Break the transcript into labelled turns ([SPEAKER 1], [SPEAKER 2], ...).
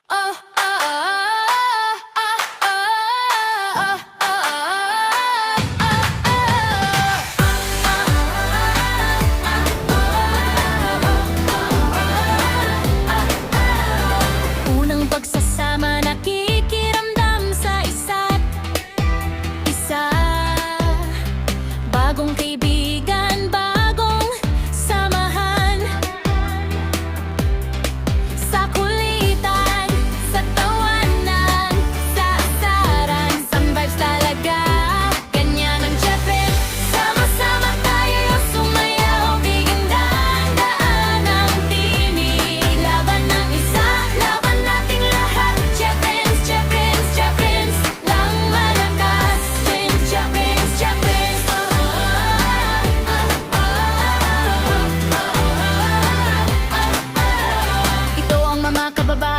[SPEAKER 1] Oh, oh, oh, oh, oh, unang pagsasama nakikiramdam sa isa't isa. Bagong kaibigan, bagong samahan. Sa kulitan, sa tawanan, sa asaran, some vibes talaga, ganyan ang Jeffin. Sama-sama tayo sumayaw, biging daan ang tinig. Laban ng isa, laban nating lahat. Jeffins, Jeffins, Jeffins, lang malakas. Jeffins, Jeffins, ito ang mga kababa